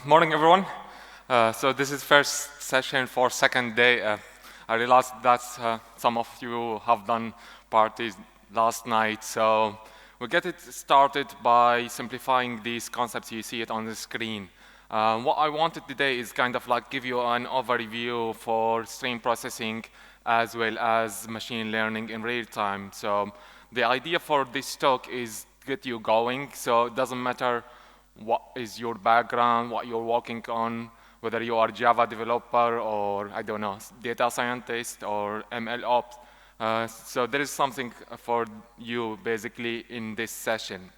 Morning, everyone. So this is first session for second day. I realized that some of you have done parties last night, so we'll get it started by simplifying these concepts. You see it on the screen. What I wanted today is kind of like give you an overview for stream processing as well as machine learning in real time. So the idea for this talk is get you going, so it doesn't matter what is your background, what you're working on, whether you are Java developer or, I don't know, data scientist or ML ops. So there is something for you basically in this session.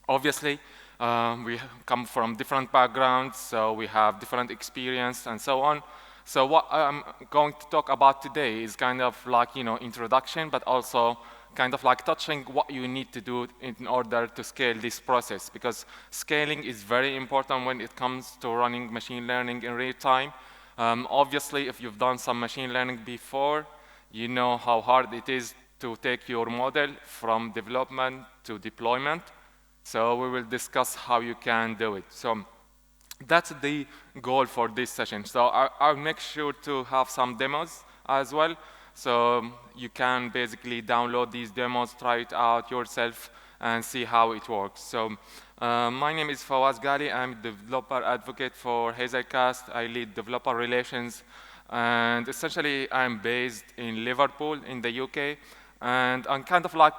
Obviously, we come from different backgrounds, so we have different experience and so on. So what I'm going to talk about today is kind of like, introduction, but also kind of like touching what you need to do in order to scale this process, because scaling is very important when it comes to running machine learning in real time. Obviously, if you've done some machine learning before, you know how hard it is to take your model from development to deployment. So we will discuss how you can do it. So that's the goal for this session. So I'll make sure to have some demos as well. So you can basically download these demos, try it out yourself, and see how it works. So my name is Fawaz Ghali. I'm a developer advocate for Hazelcast. I lead developer relations. And essentially, I'm based in Liverpool in the UK. And I'm kind of like,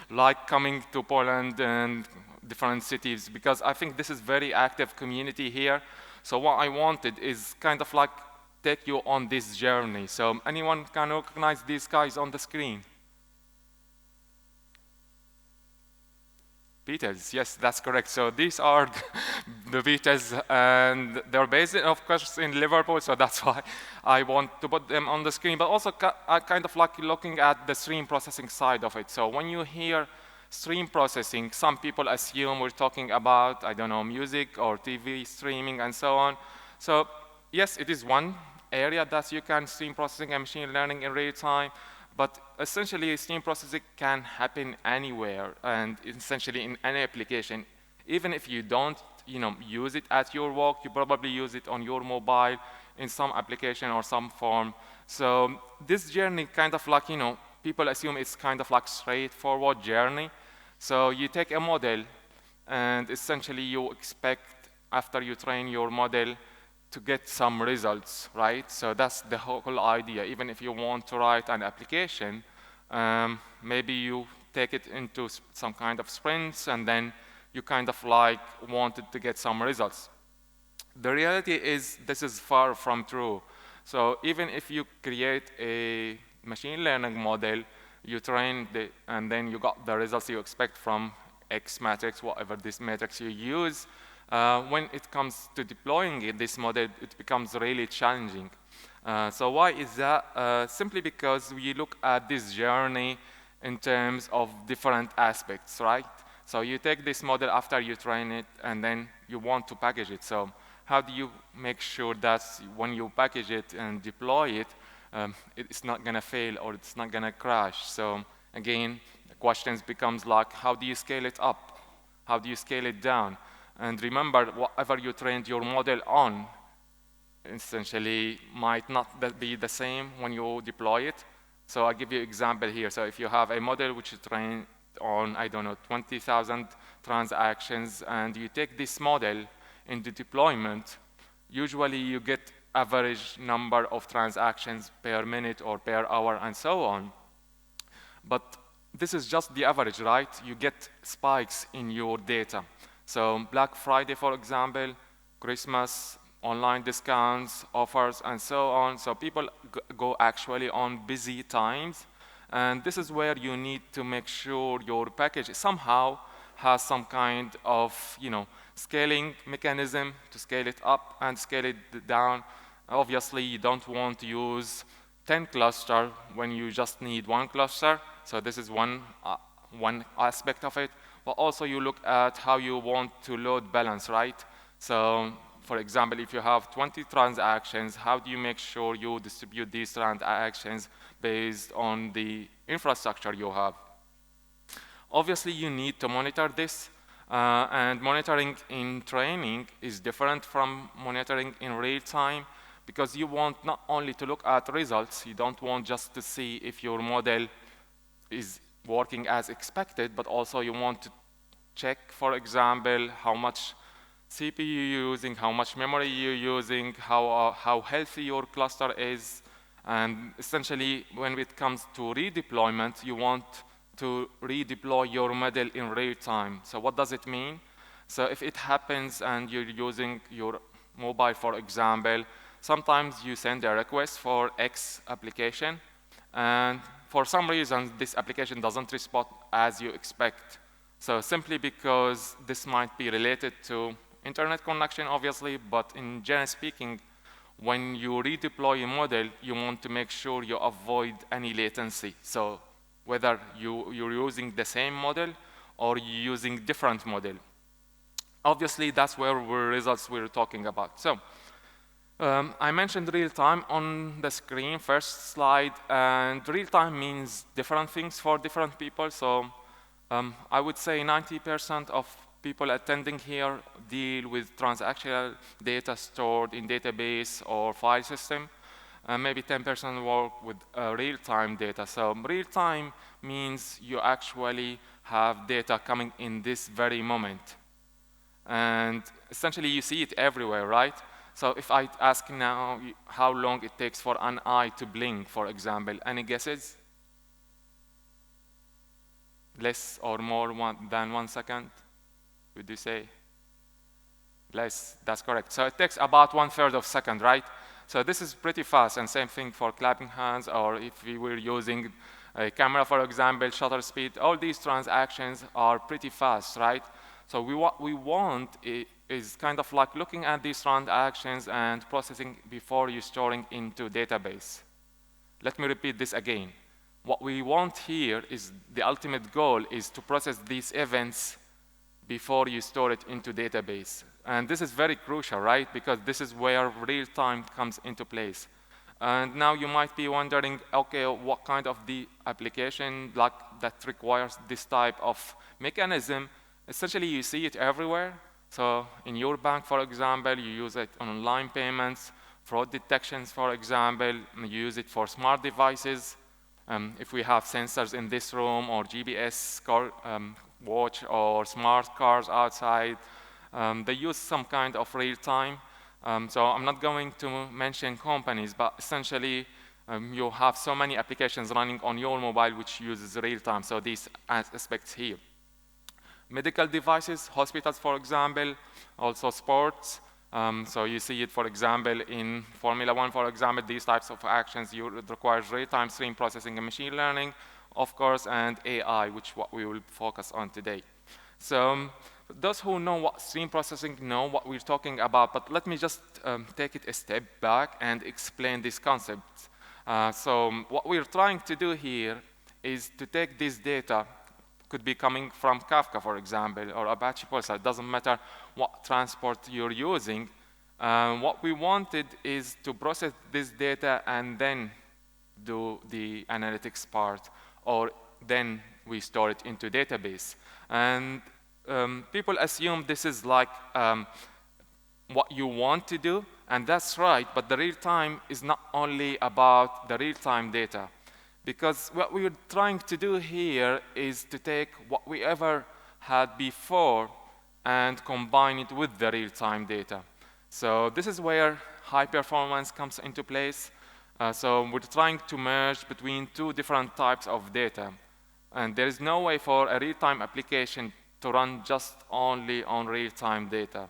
like coming to Poland and different cities, because I think this is very active community here. So what I wanted is kind of like take you on this journey. So anyone can recognize these guys on the screen? Beatles, yes, that's correct. So these are the Beatles, and they're based, of course, in Liverpool, so that's why I want to put them on the screen. But also, I kind of like looking at the stream processing side of it. So when you hear stream processing, some people assume we're talking about, I don't know, music or TV streaming and so on. So yes, it is one area that you can stream processing and machine learning in real time, but essentially stream processing can happen anywhere and essentially in any application. Even if you don't use it at your work, you probably use it on your mobile in some application or some form. So this journey kind of like, people assume it's kind of like straightforward journey. So you take a model and essentially you expect after you train your model to get some results, right? So that's the whole idea. Even if you want to write an application, maybe you take it into some kind of sprints and then you kind of like wanted to get some results. The reality is this is far from true. So even if you create a machine learning model, you train it, and then you got the results you expect from X matrix, whatever this matrix you use, when it comes to deploying this model, it becomes really challenging. So why is that? Simply because we look at this journey in terms of different aspects, right? So you take this model after you train it, and then you want to package it. So how do you make sure that when you package it and deploy it, it's not going to fail or it's not going to crash? So again, the questions becomes like, how do you scale it up? How do you scale it down? And remember, whatever you trained your model on, essentially might not be the same when you deploy it. So I'll give you an example here. So if you have a model which is trained on, I don't know, 20,000 transactions, and you take this model into deployment, usually you get average number of transactions per minute or per hour and so on. But this is just the average, right? You get spikes in your data. So Black Friday, for example, Christmas, online discounts, offers, and so on. So people go actually on busy times. And this is where you need to make sure your package somehow has some kind of scaling mechanism to scale it up and scale it down. Obviously, you don't want to use 10 clusters when you just need one cluster. So this is one aspect of it. But also you look at how you want to load balance, right? So for example, if you have 20 transactions, how do you make sure you distribute these transactions based on the infrastructure you have? Obviously, you need to monitor this. And monitoring in training is different from monitoring in real time, because you want not only to look at results, you don't want just to see if your model is working as expected, but also you want to check, for example, how much CPU you're using, how much memory you're using, how healthy your cluster is. And essentially, when it comes to redeployment, you want to redeploy your model in real time. So what does it mean? So if it happens and you're using your mobile, for example, sometimes you send a request for X application, and for some reason, this application doesn't respond as you expect. So simply because this might be related to internet connection, obviously, but in general speaking, when you redeploy a model, you want to make sure you avoid any latency. So whether you're using the same model or you're using different model. Obviously, that's where results we're talking about. So I mentioned real-time on the screen, first slide, and real-time means different things for different people. So I would say 90% of people attending here deal with transactional data stored in database or file system. Maybe 10% work with real-time data. So real-time means you actually have data coming in this very moment. And essentially, you see it everywhere, right? So if I ask now how long it takes for an eye to blink, for example, any guesses? Less or more than 1 second? Would you say? Less, that's correct. So it takes about 1/3 of a second, right? So this is pretty fast, and same thing for clapping hands, or if we were using a camera, for example, shutter speed, all these transactions are pretty fast, right? So what we want is kind of like looking at these transactions and processing before you storing into database. Let me repeat this again. What we want here is the ultimate goal is to process these events before you store it into database. And this is very crucial, right? Because this is where real-time comes into place. And now you might be wondering, okay, what kind of the application that requires this type of mechanism? Essentially, you see it everywhere. So in your bank, for example, you use it on online payments, fraud detections, for example, you use it for smart devices. If we have sensors in this room or GPS car, watch or smart cars outside, they use some kind of real time. So I'm not going to mention companies, but essentially you have so many applications running on your mobile which uses real time. So these aspects here. Medical devices, hospitals, for example, also sports. So you see it, for example, in Formula One, for example, these types of actions require real-time stream processing and machine learning, of course, and AI, which what we will focus on today. So those who know what stream processing know what we're talking about, but let me just take it a step back and explain this concept. So what we're trying to do here is to take this data, could be coming from Kafka, for example, or Apache Pulsar. It doesn't matter what transport you're using. What we wanted is to process this data and then do the analytics part, or then we store it into database. And people assume this is like what you want to do, and that's right, but the real-time is not only about the real-time data. Because what we're trying to do here is to take what we ever had before and combine it with the real-time data. So this is where high performance comes into place. So we're trying to merge between two different types of data. And there is no way for a real-time application to run just only on real-time data.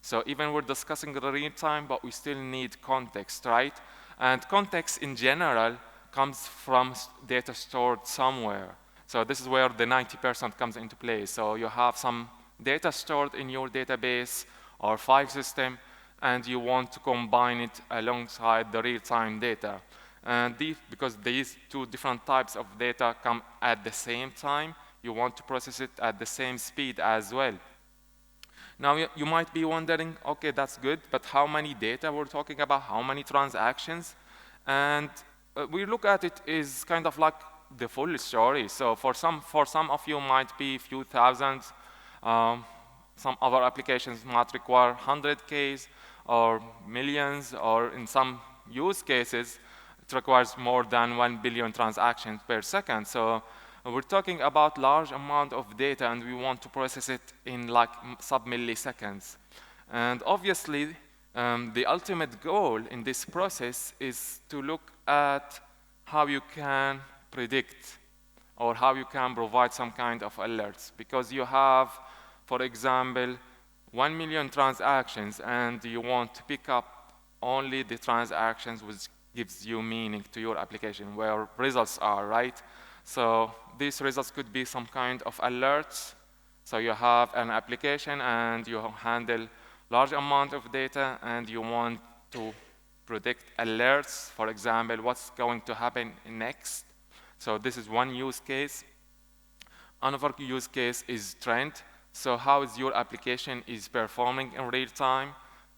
So even we're discussing the real-time, but we still need context, right? And context in general comes from data stored somewhere. So this is where the 90% comes into play. So you have some data stored in your database or file system, and you want to combine it alongside the real-time data. And because these two different types of data come at the same time, you want to process it at the same speed as well. Now you might be wondering, okay, that's good, but how many data we're talking about, how many transactions? And we look at it is kind of like the full story. So for some of you might be a few thousands, Some other applications might require 100Ks or millions, or in some use cases, it requires more than 1 billion transactions per second. So we're talking about large amount of data, and we want to process it in like sub-milliseconds. And obviously, the ultimate goal in this process is to look at how you can predict or how you can provide some kind of alerts, because you have, for example, 1 million transactions, and you want to pick up only the transactions which gives you meaning to your application, where results are, right? So these results could be some kind of alerts. So you have an application and you handle large amount of data, and you want to predict alerts, for example, what's going to happen next. So this is one use case. Another use case is trend. So how is your application is performing in real time?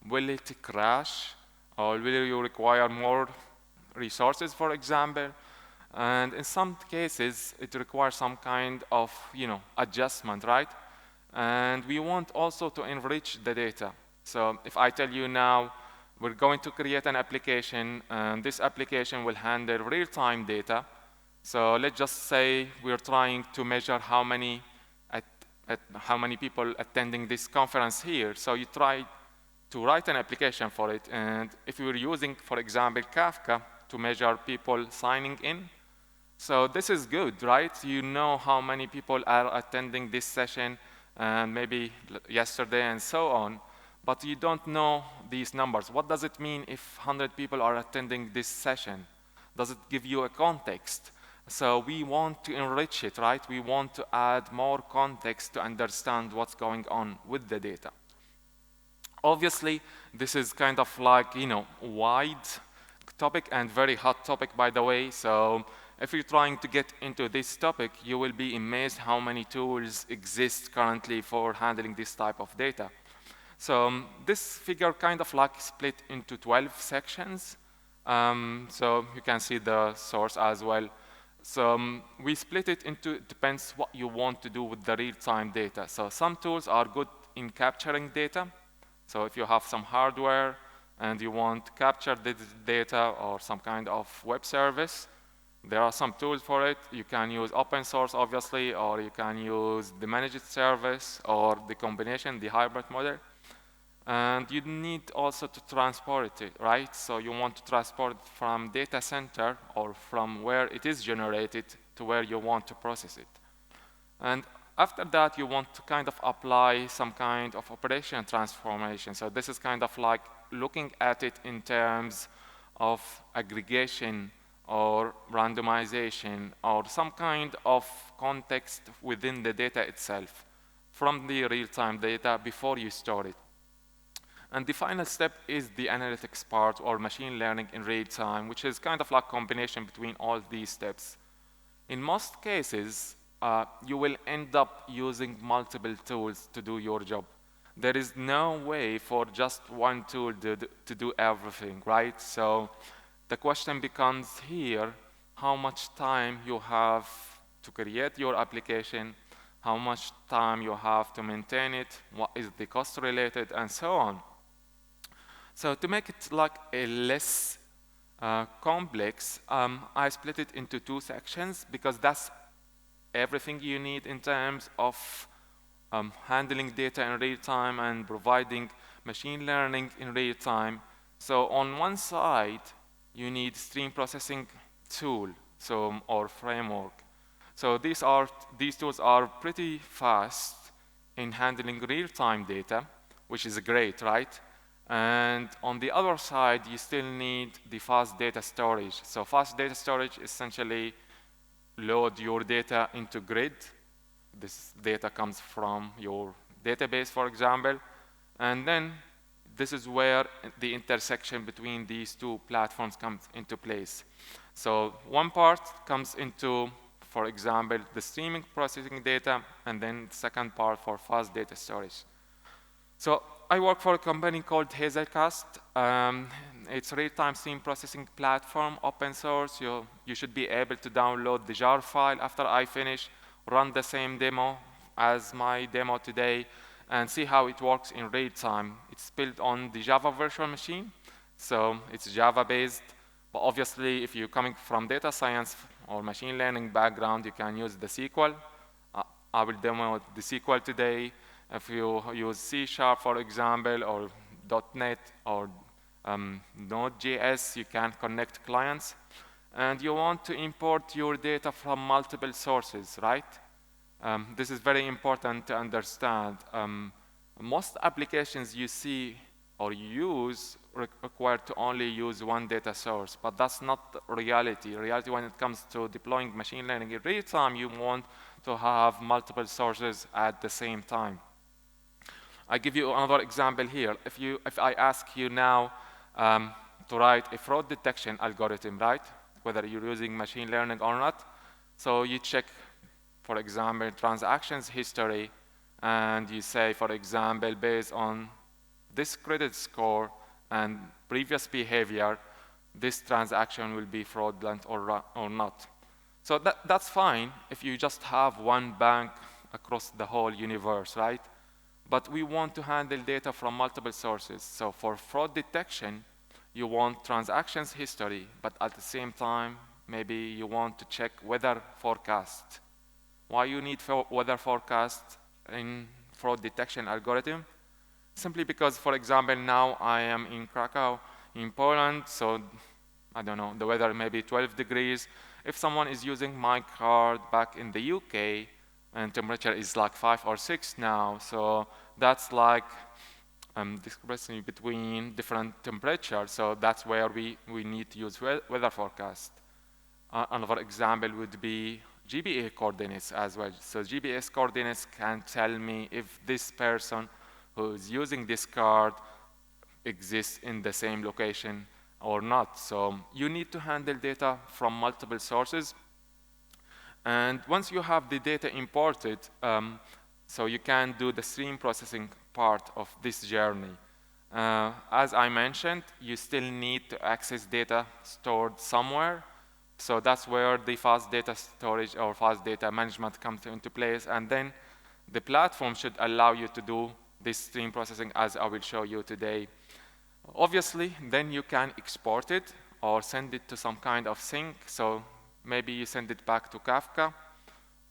Will it crash, or will you require more resources, for example? And in some cases, it requires some kind of adjustment, right? And we want also to enrich the data. So if I tell you now, we're going to create an application, and this application will handle real-time data. So let's just say we're trying to measure how many people attending this conference here. So you try to write an application for it, and if you're using, for example, Kafka to measure people signing in, so this is good, right? You know how many people are attending this session, and maybe yesterday and so on, but you don't know these numbers. What does it mean if 100 people are attending this session? Does it give you a context? So we want to enrich it, right? We want to add more context to understand what's going on with the data. Obviously, this is kind of like, wide topic and very hot topic, by the way. So if you're trying to get into this topic, you will be amazed how many tools exist currently for handling this type of data. So this figure kind of like split into 12 sections. So you can see the source as well. So we split it into, depends what you want to do with the real-time data. So some tools are good in capturing data. So if you have some hardware and you want to capture the data or some kind of web service, there are some tools for it. You can use open source, obviously, or you can use the managed service or the combination, the hybrid model. And you need also to transport it, right? So you want to transport it from data center or from where it is generated to where you want to process it. And after that, you want to kind of apply some kind of operation transformation. So this is kind of like looking at it in terms of aggregation or randomization or some kind of context within the data itself from the real-time data before you store it. And the final step is the analytics part, or machine learning in real time, which is kind of like a combination between all these steps. In most cases, you will end up using multiple tools to do your job. There is no way for just one tool to do everything, right? So the question becomes here, how much time you have to create your application, how much time you have to maintain it, what is the cost related, and so on. So to make it like a less complex, I split it into two sections because that's everything you need in terms of handling data in real time and providing machine learning in real time. So on one side, you need stream processing tool, or framework. So these tools are pretty fast in handling real-time data, which is great, right? And on the other side, you still need the fast data storage. So fast data storage essentially load your data into grid. This data comes from your database, for example. And then this is where the intersection between these two platforms comes into place. So one part comes into, for example, the streaming processing data, and then the second part for fast data storage. So I work for a company called Hazelcast. It's a real-time stream processing platform, open source. You should be able to download the jar file after I finish, run the same demo as my demo today, and see how it works in real time. It's built on the Java virtual machine, so it's Java-based. But obviously, if you're coming from data science or machine learning background, you can use the SQL. I will demo the SQL today. If you use C#, for example, or .NET or Node.js, you can connect clients. And you want to import your data from multiple sources, right? This is very important to understand. Most applications you see or use require to only use one data source, but that's not reality. Reality, when it comes to deploying machine learning in real time, you want to have multiple sources at the same time. I give you another example here. If I ask you now to write a fraud detection algorithm, right? Whether you're using machine learning or not. So you check, for example, transactions history, and you say, for example, based on this credit score and previous behavior, this transaction will be fraudulent or not. So that's fine if you just have one bank across the whole universe, right? But we want to handle data from multiple sources. So for fraud detection, you want transactions history, but at the same time, maybe you want to check weather forecast. Why you need weather forecast in fraud detection algorithm? Simply because, for example, now I am in Krakow, in Poland, so I don't know, the weather may be 12 degrees. If someone is using my card back in the UK, and temperature is like 5 or 6 now, so that's like discrepancy between different temperatures, so that's where we need to use weather forecast. Another example would be GBA coordinates as well. So GPS coordinates can tell me if this person who is using this card exists in the same location or not. So you need to handle data from multiple sources. And once you have the data imported, so you can do the stream processing part of this journey. As I mentioned, you still need to access data stored somewhere. So that's where the fast data storage or fast data management comes into place. And then the platform should allow you to do this stream processing, as I will show you today. Obviously, then you can export it or send it to some kind of sync. So maybe you send it back to Kafka,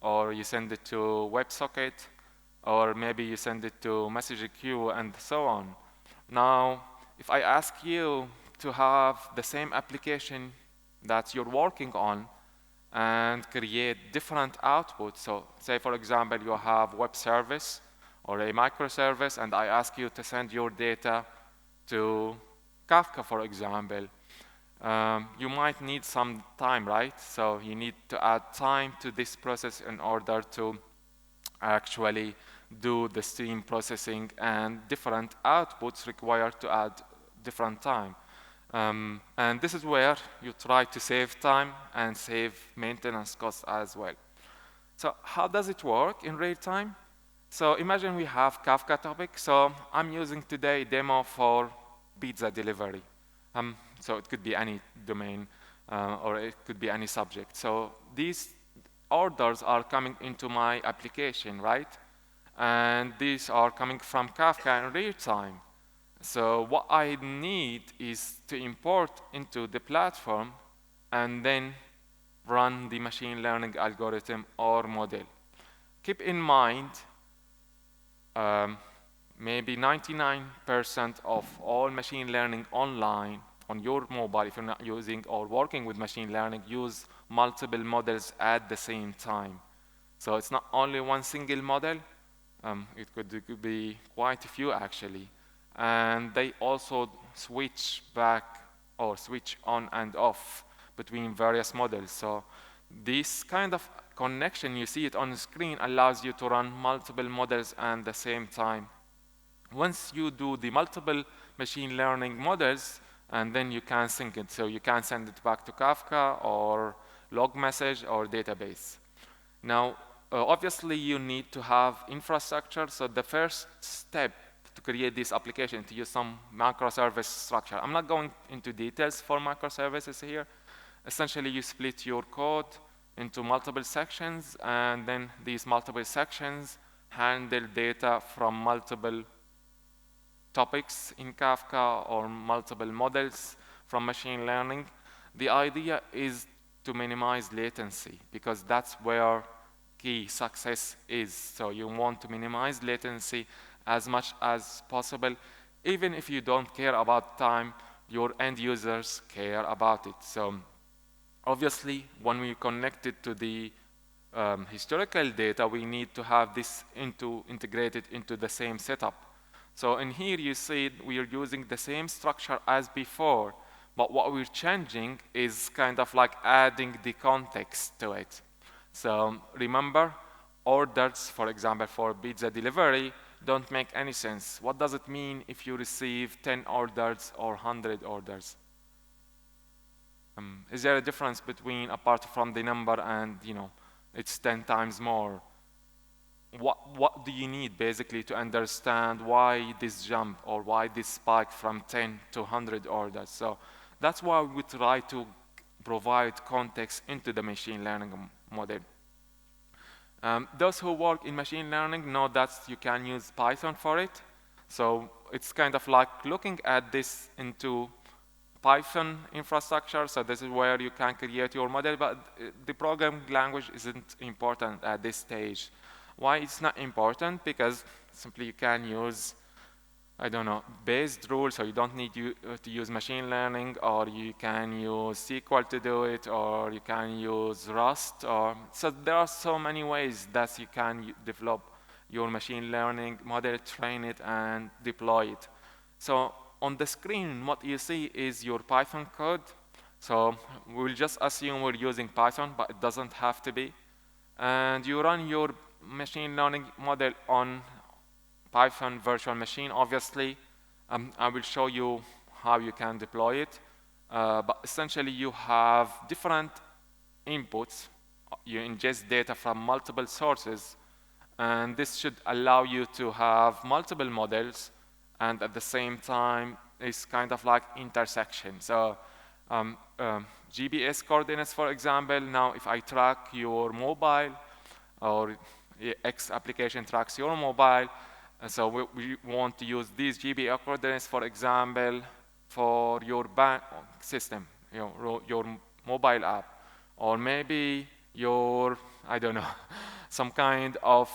or you send it to WebSocket, or maybe you send it to message queue, and so on. Now, if I ask you to have the same application that you're working on and create different outputs, so say, for example, you have web service or a microservice, and I ask you to send your data to Kafka, for example, you might need some time, right? So you need to add time to this process in order to actually do the stream processing, and different outputs require to add different time. And this is where you try to save time and save maintenance costs as well. So how does it work in real time? So imagine we have Kafka topic. So I'm using today a demo for pizza delivery. So it could be any domain, or it could be any subject. So these orders are coming into my application, right? And these are coming from Kafka in real time. So what I need is to import into the platform and then run the machine learning algorithm or model. Keep in mind, maybe 99% of all machine learning online on your mobile, if you're not using or working with machine learning, use multiple models at the same time. So it's not only one single model, it could be quite a few actually. And they also switch back or switch on and off between various models. So this kind of connection, you see it on the screen, allows you to run multiple models at the same time. Once you do the multiple machine learning models, and then you can sync it. So you can send it back to Kafka or log message or database. Now, obviously, you need to have infrastructure. So the first step to create this application, to use some macroservice structure. I'm not going into details for microservices here. Essentially, you split your code into multiple sections, and then these multiple sections handle data from multiple topics in Kafka or multiple models from machine learning. The idea is to minimize latency because that's where key success is. So you want to minimize latency as much as possible. Even if you don't care about time, your end users care about it. So obviously, when we connect it to the historical data, we need to have this integrated into the same setup. So in here, you see we are using the same structure as before, but what we're changing is kind of like adding the context to it. So remember, orders, for example, for pizza delivery, don't make any sense. What does it mean if you receive 10 orders or 100 orders? Is there a difference between, apart from the number and, it's 10 times more? What do you need basically to understand why this jump or why this spike from 10 to 100 orders? So that's why we try to provide context into the machine learning model. Those who work in machine learning know that you can use Python for it. So it's kind of like looking at this into Python infrastructure. So this is where you can create your model, but the programming language isn't important at this stage. Why it's not important? Because simply you can use, I don't know, based rules, so you don't need to use machine learning, or you can use SQL to do it, or you can use Rust, so there are so many ways that you can develop your machine learning model, train it, and deploy it. So on the screen, what you see is your Python code. So we'll just assume we're using Python, but it doesn't have to be. And you run your machine learning model on Python virtual machine, obviously. I will show you how you can deploy it. But essentially, you have different inputs. You ingest data from multiple sources. And this should allow you to have multiple models. And at the same time, it's kind of like intersection. So GPS coordinates, for example, now if I track your mobile, or X application tracks your mobile, and so we want to use these GPS coordinates, for example, for your bank system, your mobile app, or maybe your, I don't know, some kind of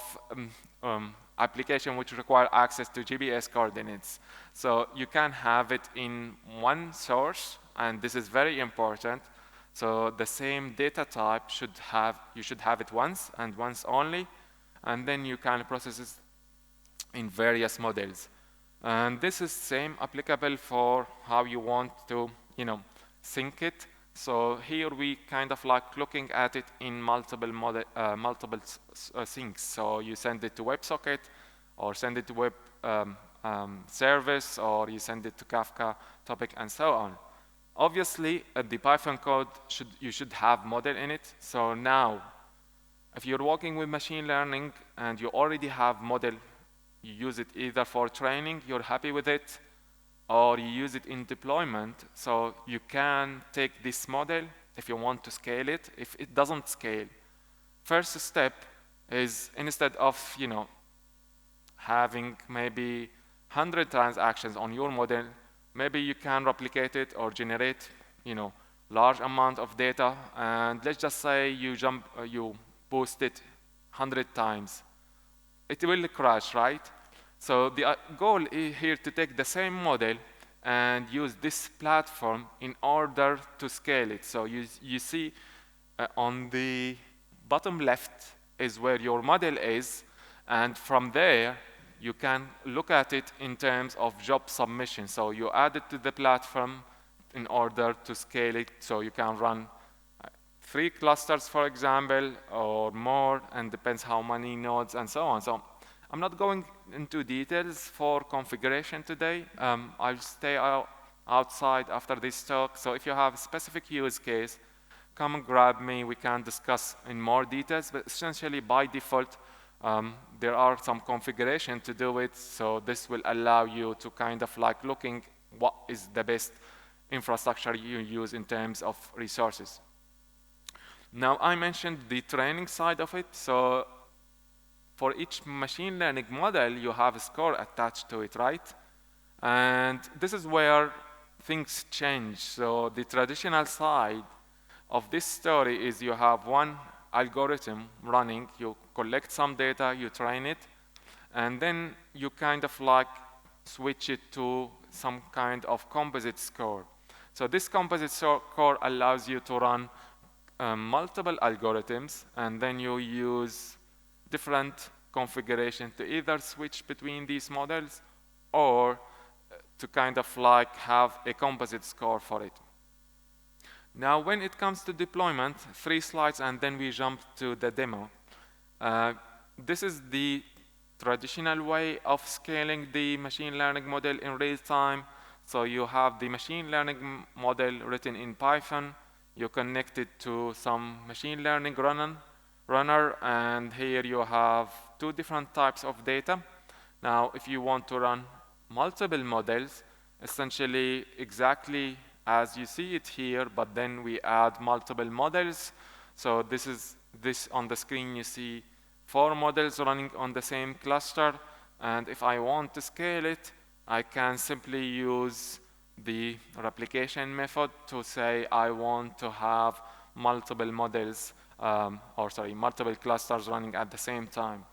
application which require access to GPS coordinates. So you can have it in one source, and this is very important. So the same data type you should have it once and once only, and then you can process it in various models. And this is same applicable for how you want to, sync it. So here we kind of like looking at it in multiple syncs. So you send it to WebSocket, or send it to web service, or you send it to Kafka topic, and so on. Obviously, the Python code, you should have model in it. So now, if you're working with machine learning and you already have model, you use it either for training, you're happy with it, or you use it in deployment. So you can take this model if you want to scale it. If it doesn't scale, first step is, instead of having maybe 100 transactions on your model, maybe you can replicate it or generate large amount of data, and let's just say you boost it 100 times. It will crash, right? So the goal is here to take the same model and use this platform in order to scale it. So you see on the bottom left is where your model is, and from there you can look at it in terms of job submission. So you add it to the platform in order to scale it, so you can run 3 clusters, for example, or more, and depends how many nodes and so on. So I'm not going into details for configuration today. I'll stay outside after this talk. So if you have a specific use case, come and grab me. We can discuss in more details, but essentially by default, there are some configuration to do it. So this will allow you to kind of like looking what is the best infrastructure you use in terms of resources. Now, I mentioned the training side of it. So for each machine learning model, you have a score attached to it, right? And this is where things change. So the traditional side of this story is you have one algorithm running, you collect some data, you train it, and then you kind of like switch it to some kind of composite score. So this composite score allows you to run multiple algorithms, and then you use different configuration to either switch between these models or to kind of like have a composite score for it. Now, when it comes to deployment, 3 slides, and then we jump to the demo. This is the traditional way of scaling the machine learning model in real time. So you have the machine learning model written in Python. You connect it to some machine learning runner, and here you have 2 different types of data. Now, if you want to run multiple models, essentially exactly as you see it here, but then we add multiple models. So this on the screen you see 4 models running on the same cluster, and if I want to scale it, I can simply use the replication method to say I want to have multiple models, multiple clusters running at the same time.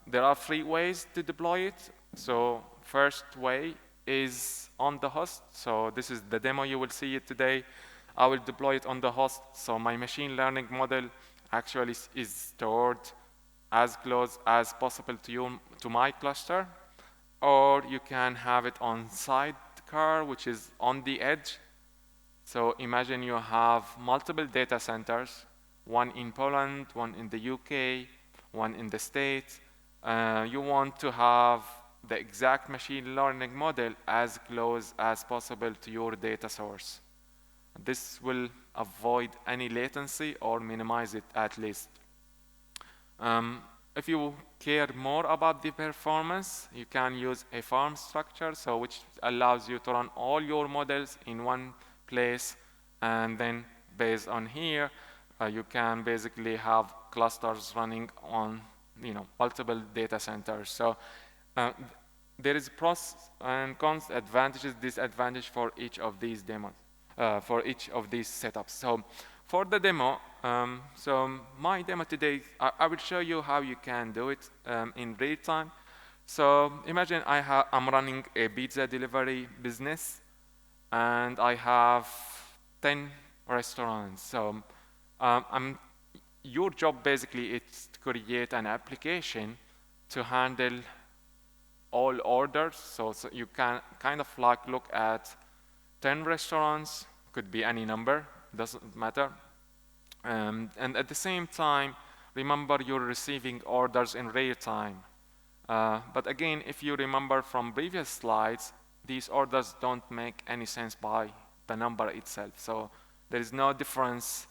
There are 3 ways to deploy it. So first way is on the host. So this is the demo, you will see it today. I will deploy it on the host. So my machine learning model actually is stored as close as possible to my cluster. Or you can have it on sidecar, which is on the edge. So imagine you have multiple data centers, one in Poland, one in the UK, one in the States. You want to have the exact machine learning model as close as possible to your data source. This will avoid any latency or minimize it at least. If you care more about the performance, you can use a farm structure, so which allows you to run all your models in one place, and then based on here, you can basically have clusters running on multiple data centers. So there is pros and cons, advantages, disadvantages for each of these demos, for each of these setups. So for the demo, so my demo today, I will show you how you can do it in real time. So imagine I'm running a pizza delivery business, and I have 10 restaurants. So your job basically is to create an application to handle all orders. So you can kind of like look at 10 restaurants, could be any number, doesn't matter. And at the same time, remember you're receiving orders in real time. But again, if you remember from previous slides, these orders don't make any sense by the number itself. So there is no difference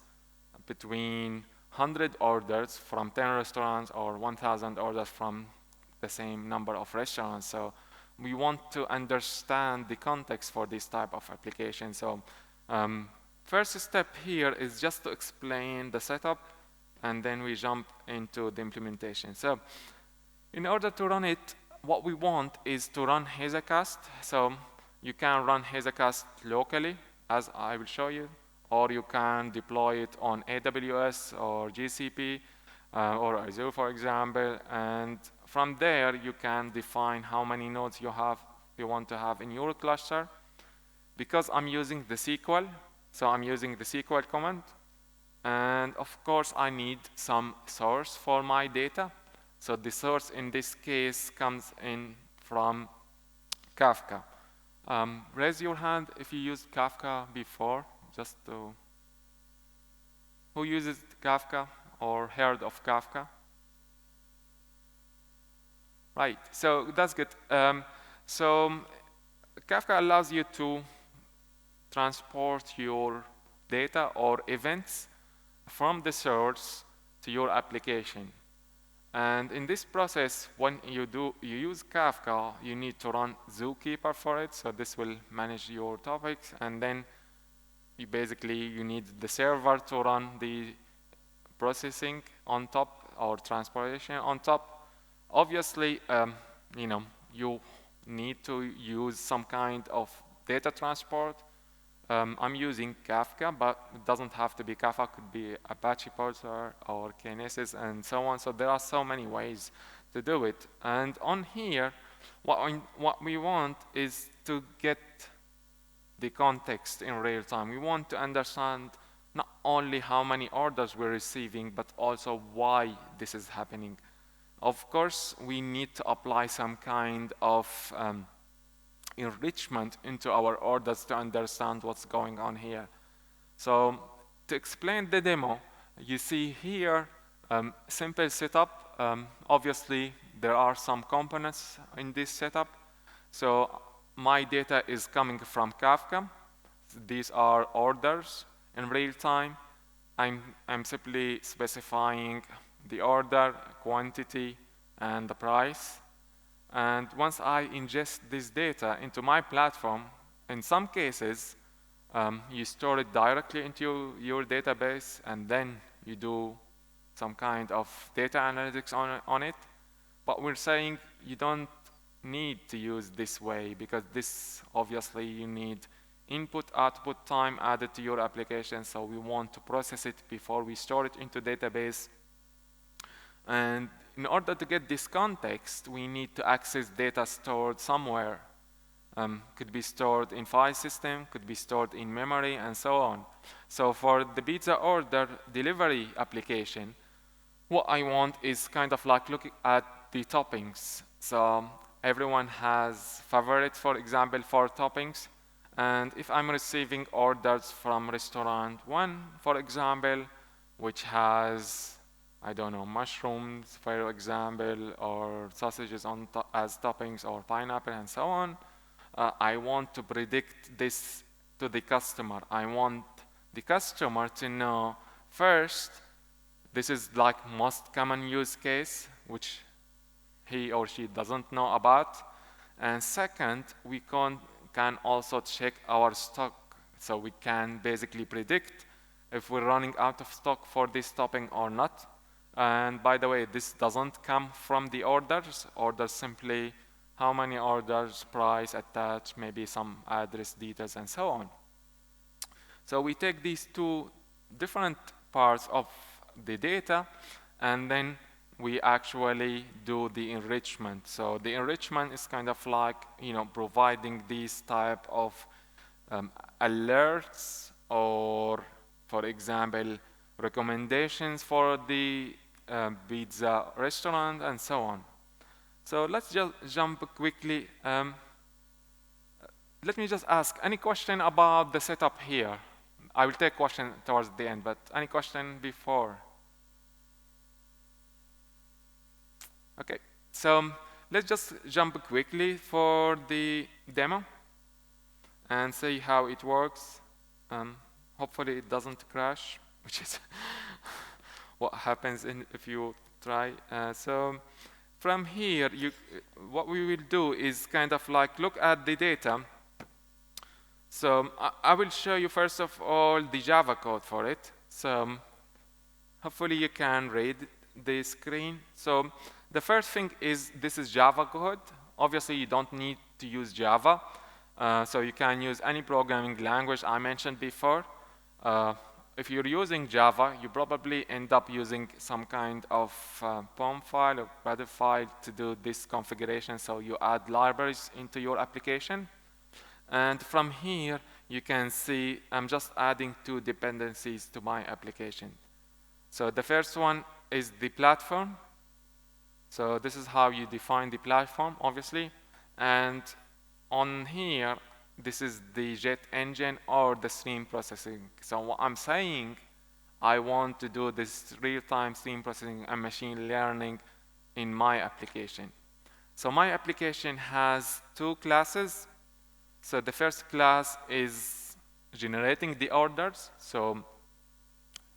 between 100 orders from 10 restaurants or 1,000 orders from the same number of restaurants. So we want to understand the context for this type of application. So first step here is just to explain the setup, and then we jump into the implementation. So in order to run it, what we want is to run Hazelcast. So you can run Hazelcast locally, as I will show you, or you can deploy it on AWS or GCP or Azure, for example. And from there, you can define how many nodes you want to have in your cluster. Because I'm using the SQL, so I'm using the SQL command. And of course, I need some source for my data. So the source in this case comes in from Kafka. Raise your hand if you used Kafka before, just to... Who uses Kafka or heard of Kafka? Right, so that's good. So Kafka allows you to transport your data or events from the source to your application. And in this process, when you use Kafka, you need to run Zookeeper for it. So this will manage your topics, and then you need the server to run the processing on top or transportation on top. Obviously, you know, you need to use some kind of data transport. I'm using Kafka, but it doesn't have to be Kafka. It could be Apache Parser or Kinesis and so on. So there are so many ways to do it. And on here, what we want is to get the context in real time. We want to understand not only how many orders we're receiving, but also why this is happening. Of course, we need to apply some kind of enrichment into our orders to understand what's going on here. So to explain the demo, you see here simple setup. Obviously, there are some components in this setup. So my data is coming from Kafka. These are orders in real time. I'm simply specifying the order, quantity, and the price. And once I ingest this data into my platform, in some cases, you store it directly into your database, and then you do some kind of data analytics on it. But we're saying you don't need to use this way, because this, obviously, you need input-output time added to your application, so we want to process it before we store it into database. And in order to get this context, we need to access data stored somewhere. Could be stored in file system, could be stored in memory, and so on. So for the pizza order delivery application, what I want is kind of like looking at the toppings. So everyone has favorites, for example, for toppings. And if I'm receiving orders from restaurant 1, for example, which has, I don't know, mushrooms, for example, or sausages on as toppings, or pineapple, and so on, I want to predict this to the customer. I want the customer to know, first, this is like most common use case, which he or she doesn't know about. And second, we can also check our stock. So we can basically predict if we're running out of stock for this topping or not. And by the way, this doesn't come from the orders. Orders simply how many orders, price, attach, maybe some address details, and so on. So we take these two different parts of the data, and then we actually do the enrichment. So the enrichment is kind of like, providing these type of alerts, or, for example, recommendations for the pizza restaurant, and so on. So let's just jump quickly. Let me just ask, any question about the setup here? I will take question towards the end, but any question before? Okay, so let's just jump quickly for the demo and see how it works. Hopefully it doesn't crash, which is what happens if you try. So from here, what we will do is kind of like look at the data. So I will show you first of all the Java code for it. So hopefully you can read the screen. So the first thing is, this is Java code. Obviously you don't need to use Java. So you can use any programming language I mentioned before. If you're using Java, you probably end up using some kind of POM file or Gradle file to do this configuration. So you add libraries into your application. And from here, you can see I'm just adding 2 dependencies to my application. So the first one is the platform. So this is how you define the platform, obviously. And on here, this is the jet engine or the stream processing. So what I'm saying, I want to do this real-time stream processing and machine learning in my application. So my application has 2 classes. So the first class is generating the orders. So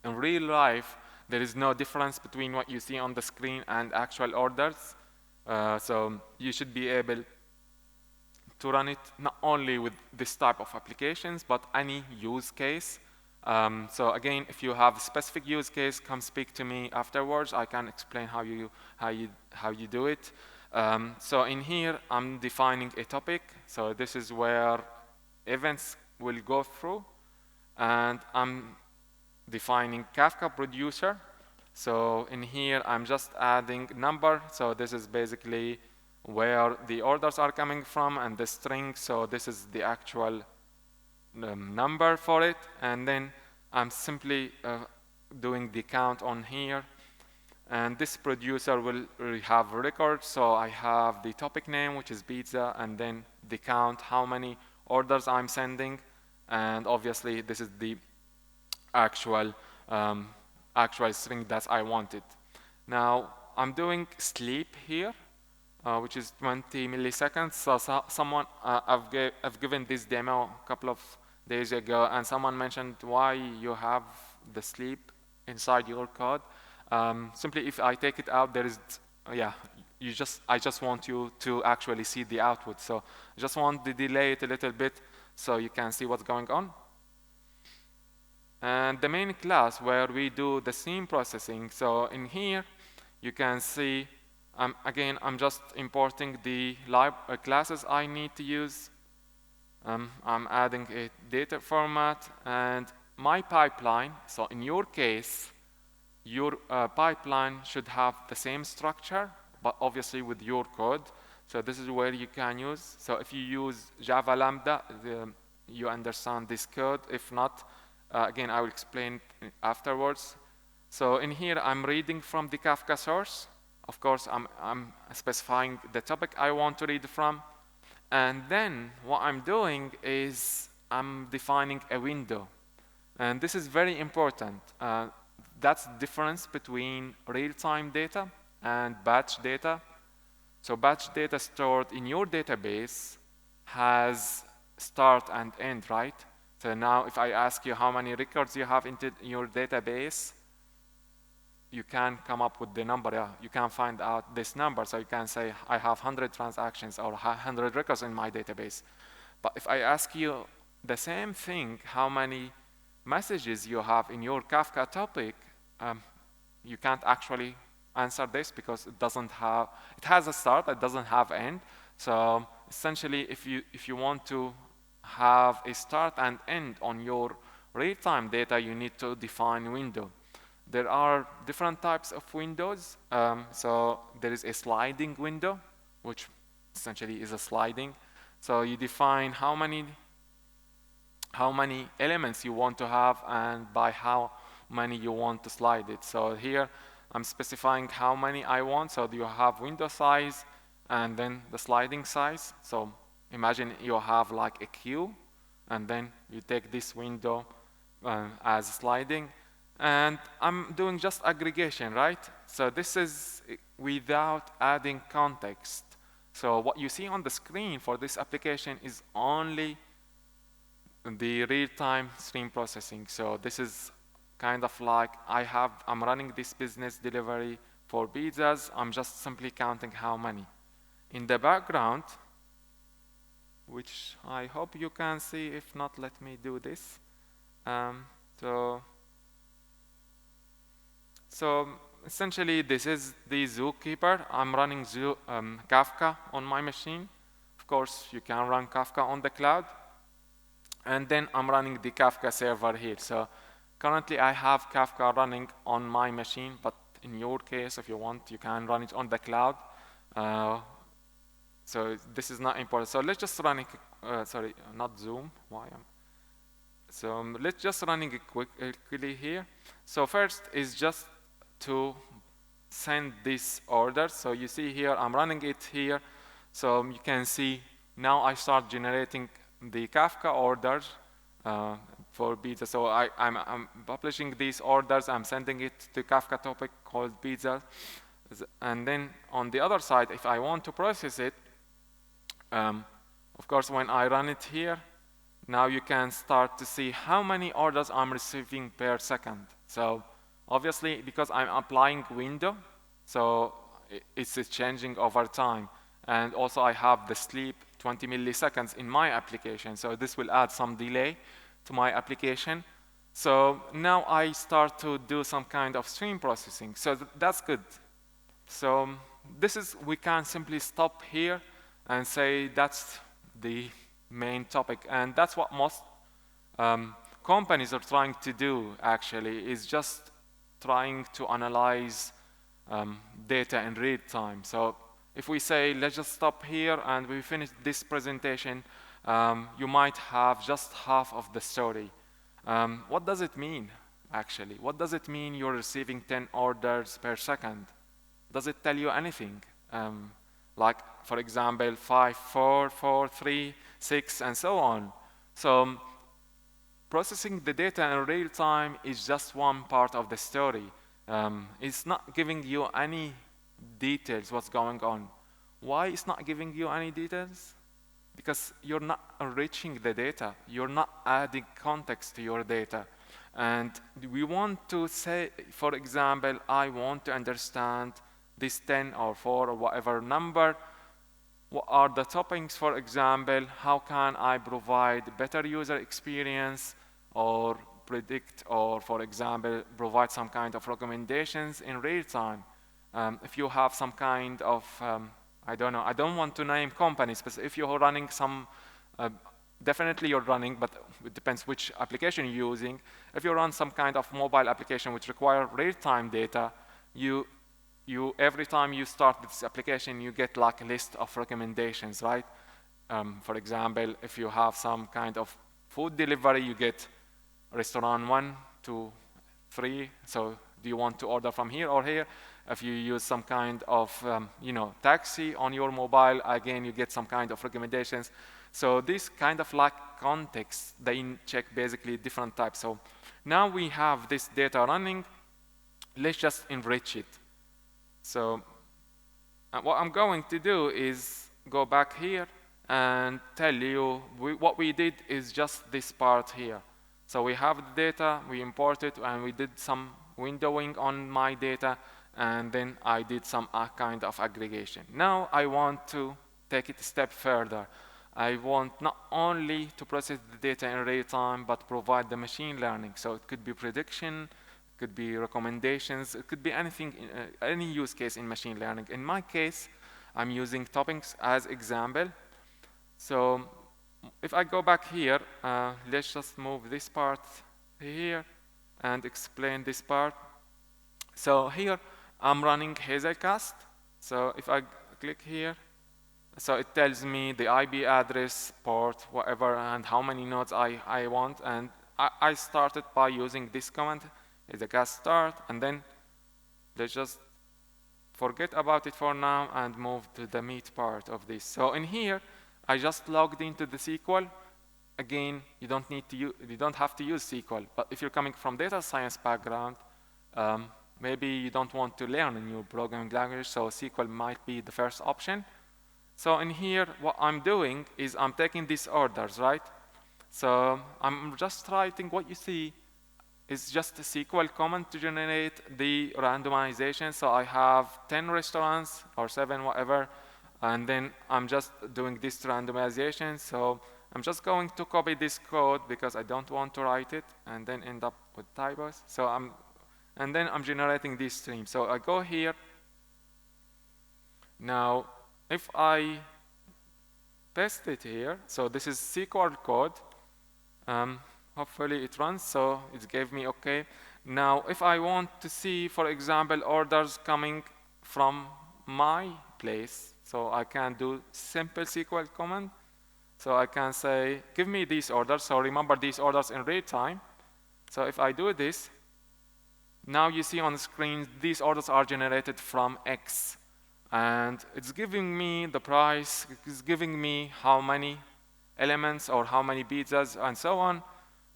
in real life, there is no difference between what you see on the screen and actual orders. So you should be able to run it not only with this type of applications, but any use case. So again, if you have a specific use case, come speak to me afterwards. I can explain how you do it. So in here, I'm defining a topic. So this is where events will go through, and I'm defining Kafka producer. So in here, I'm just adding number. So this is basically where the orders are coming from, and the string. So this is the actual number for it, and then I'm simply doing the count on here, and this producer will have records. So I have the topic name, which is pizza, and then the count, how many orders I'm sending, and obviously this is the actual string that I wanted. Now I'm doing sleep here, which is 20 milliseconds. So someone, I've given this demo a couple of days ago, and someone mentioned why you have the sleep inside your code. Simply, if I take it out, there is, I just want you to actually see the output. So I just want to delay it a little bit so you can see what's going on. And the main class where we do the stream processing. So in here, you can see, again, I'm just importing the classes I need to use. I'm adding a data format and my pipeline. So in your case, your pipeline should have the same structure, but obviously with your code. So this is where you can use. So if you use Java Lambda, you understand this code. If not, again, I will explain afterwards. So in here, I'm reading from the Kafka source. Of course, I'm specifying the topic I want to read from. And then what I'm doing is I'm defining a window. And this is very important. That's the difference between real-time data and batch data. So batch data stored in your database has start and end, right? So now if I ask you how many records you have in your database, you can come up with the number. Yeah, you can find out this number. So you can say, I have 100 transactions or 100 records in my database. But if I ask you the same thing, how many messages you have in your Kafka topic, you can't actually answer this because it has a start, it doesn't have end. So essentially, if you want to have a start and end on your real-time data, you need to define window. There are different types of windows. So there is a sliding window, which essentially is a sliding. So you define how many elements you want to have and by how many you want to slide it. So here I'm specifying how many I want. So you have window size and then the sliding size. So imagine you have like a queue, and then you take this window as sliding. And I'm doing just aggregation, right? So this is without adding context. So what you see on the screen for this application is only the real-time stream processing. So this is kind of like I'm running this business delivery for pizzas. I'm just simply counting how many. In the background, which I hope you can see, if not, let me do this. So essentially, this is the Zookeeper. I'm running Kafka on my machine. Of course, you can run Kafka on the cloud. And then I'm running the Kafka server here. So currently, I have Kafka running on my machine, but in your case, if you want, you can run it on the cloud. So this is not important. So let's just run it, sorry, not Zoom. So let's just running it quickly here. So first is just to send this order. So you see here, I'm running it here. So you can see now I start generating the Kafka orders for pizza. So I'm publishing these orders. I'm sending it to Kafka topic called pizza. And then on the other side, if I want to process it, of course, when I run it here, now you can start to see how many orders I'm receiving per second. So obviously, because I'm applying window, so it's changing over time. And also I have the sleep 20 milliseconds in my application. So this will add some delay to my application. So now I start to do some kind of stream processing. So that's good. So this is, we can simply stop here and say that's the main topic. And that's what most companies are trying to do, actually, is just trying to analyze data in real time. So if we say, let's just stop here and we finish this presentation, you might have just half of the story. What does it mean, actually? What does it mean you're receiving 10 orders per second? Does it tell you anything? Like, for example, 5, 4, 4, 3, 6, and so on. So processing the data in real time is just one part of the story. It's not giving you any details what's going on. Why it's not giving you any details? Because you're not enriching the data. You're not adding context to your data. And we want to say, for example, I want to understand this 10 or 4 or whatever number. What are the toppings, for example? How can I provide better user experience or predict or, for example, provide some kind of recommendations in real time? If you have some kind of, I don't know, I don't want to name companies, but if you're running some, definitely you're running, but it depends which application you're using. If you run some kind of mobile application which require real-time data, every time you start this application, you get like a list of recommendations, right? For example, if you have some kind of food delivery, you get restaurant 1, 2, 3. So do you want to order from here or here? If you use some kind of taxi on your mobile, again, you get some kind of recommendations. So this kind of like context, they check basically different types. So now we have this data running. Let's just enrich it. So what I'm going to do is go back here and tell you what we did is just this part here. So we have the data, we import it, and we did some windowing on my data, and then I did some kind of aggregation. Now I want to take it a step further. I want not only to process the data in real time, but provide the machine learning. So it could be prediction, could be recommendations, it could be anything, any use case in machine learning. In my case, I'm using toppings as example. So if I go back here, let's just move this part here and explain this part. So here, I'm running Hazelcast. So if I click here, so it tells me the IP address, port, whatever, and how many nodes I want. And I started by using this command, Hazelcast start, and then let's just forget about it for now and move to the meat part of this. So in here, I just logged into the SQL. Again, you don't have to use SQL, but if you're coming from data science background, maybe you don't want to learn a new programming language, so SQL might be the first option. So in here, what I'm doing is I'm taking these orders, right? So I'm just writing what you see is just a SQL command to generate the randomization. So I have 10 restaurants or 7, whatever, and then I'm just doing this randomization. So I'm just going to copy this code because I don't want to write it and then end up with typos. So and then I'm generating this stream. So I go here. Now, if I test it here, so this is SQL code. Hopefully it runs, so it gave me OK. Now, if I want to see, for example, orders coming from my place, so I can do simple SQL command. So I can say, give me these orders. So remember these orders in real time. So if I do this, now you see on the screen, these orders are generated from X. And it's giving me the price, it's giving me how many elements or how many pizzas and so on.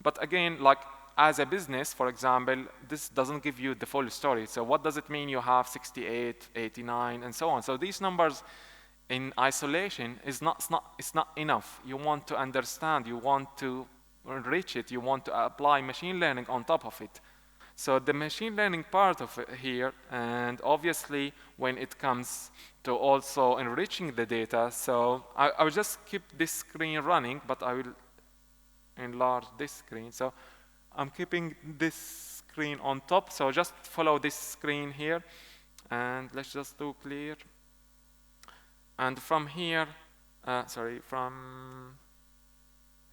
But again, like as a business, for example, this doesn't give you the full story. So what does it mean you have 68, 89, and so on? So these numbers in isolation it's not enough. You want to understand, you want to enrich it, you want to apply machine learning on top of it. So the machine learning part of it here, and obviously when it comes to also enriching the data, so I will just keep this screen running, but I will enlarge this screen. So I'm keeping this screen on top, so just follow this screen here, and let's just do clear. And from here, from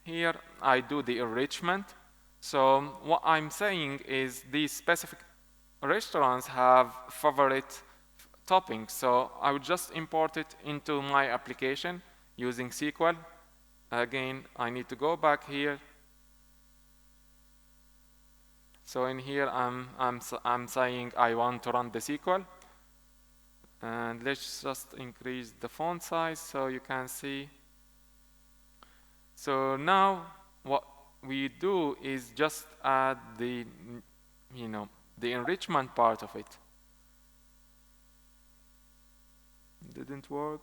here, I do the enrichment. So what I'm saying is these specific restaurants have favorite toppings. So I would just import it into my application using SQL. Again, I need to go back here. So in here, I'm saying I want to run the SQL. And let's just increase the font size so you can see. So now what we do is just add the, the enrichment part of it. Didn't work.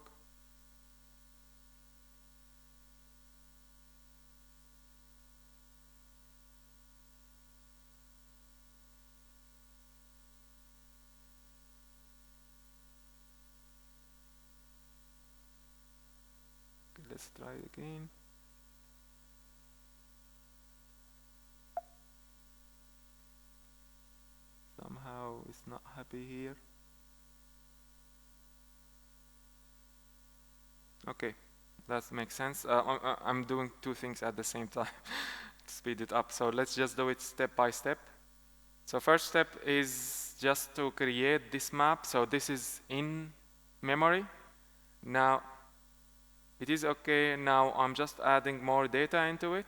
Let's try it again. Somehow it's not happy here. Okay, that makes sense. I'm doing two things at the same time to speed it up. So let's just do it step by step. So first step is just to create this map. So this is in memory. Now it is okay. Now I'm just adding more data into it.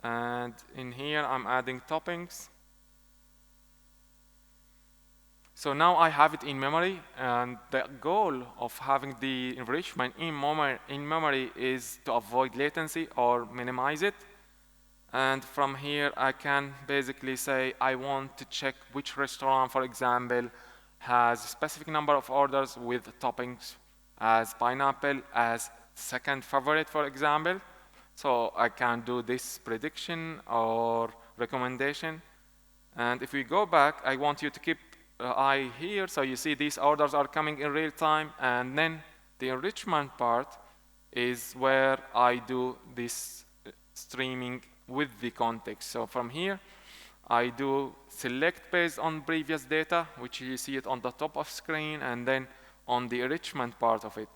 And in here, I'm adding toppings. So now I have it in memory, and the goal of having the enrichment in memory is to avoid latency or minimize it. And from here, I can basically say I want to check which restaurant, for example, has a specific number of orders with toppings as pineapple as second favorite, for example. So I can do this prediction or recommendation. And if we go back, I want you to keep eye here. So you see these orders are coming in real time. And then the enrichment part is where I do this streaming with the context. So from here, I do select based on previous data, which you see it on the top of screen, and then on the enrichment part of it.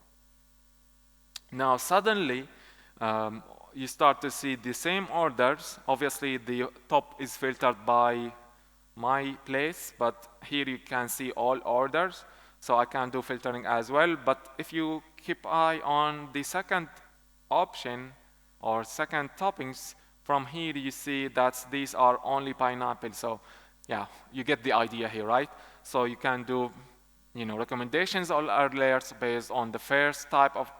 Now suddenly, you start to see the same orders. Obviously, the top is filtered by my place, but here you can see all orders. So I can do filtering as well. But if you keep eye on the second option or second toppings, from here you see that these are only pineapple. So yeah, you get the idea here, right? So you can do recommendations or alerts based on the first type of,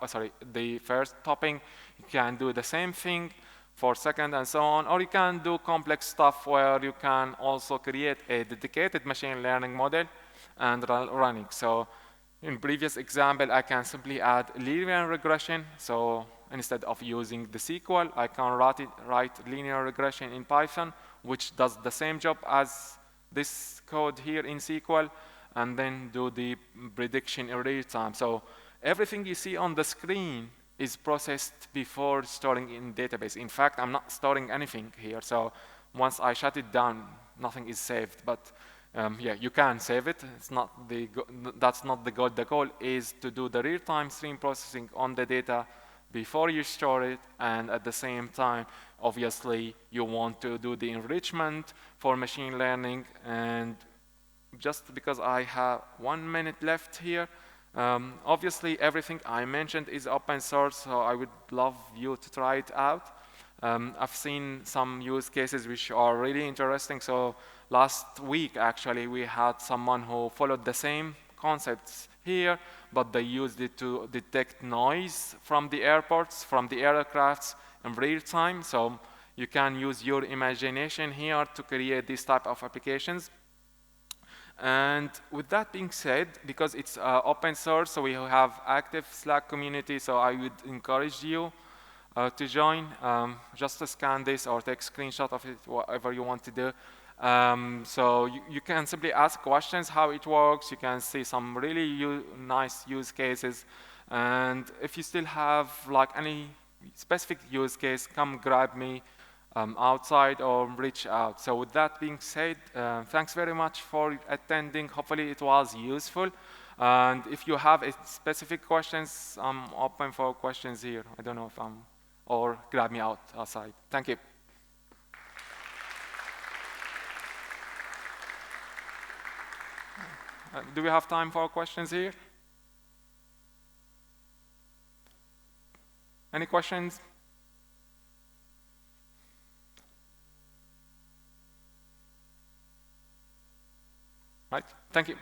the first topping. You can do the same thing for second and so on, or you can do complex stuff where you can also create a dedicated machine learning model and running. So in previous example, I can simply add linear regression. So instead of using the SQL, I can write linear regression in Python, which does the same job as this code here in SQL, and then do the prediction in real time. So everything you see on the screen is processed before storing in database. In fact, I'm not storing anything here. So once I shut it down, nothing is saved. But yeah, you can save it. It's not that's not the goal. The goal is to do the real-time stream processing on the data before you store it, and at the same time, obviously, you want to do the enrichment for machine learning. And just because I have 1 minute left here, obviously, everything I mentioned is open source, so I would love you to try it out. I've seen some use cases which are really interesting. So last week, actually, we had someone who followed the same concepts here, but they used it to detect noise from the airports, from the aircrafts in real time. So you can use your imagination here to create this type of applications. And with that being said, because it's open source, so we have active Slack community, so I would encourage you to join. Just to scan this or take a screenshot of it, whatever you want to do. So you can simply ask questions how it works. You can see some really nice use cases. And if you still have like any specific use case, come grab me. outside or reach out. So with that being said, thanks very much for attending. Hopefully it was useful. And if you have specific questions, I'm open for questions here. I don't know if I'm, or grab me outside. Thank you. Do we have time for questions here? Any questions? Right, thank you.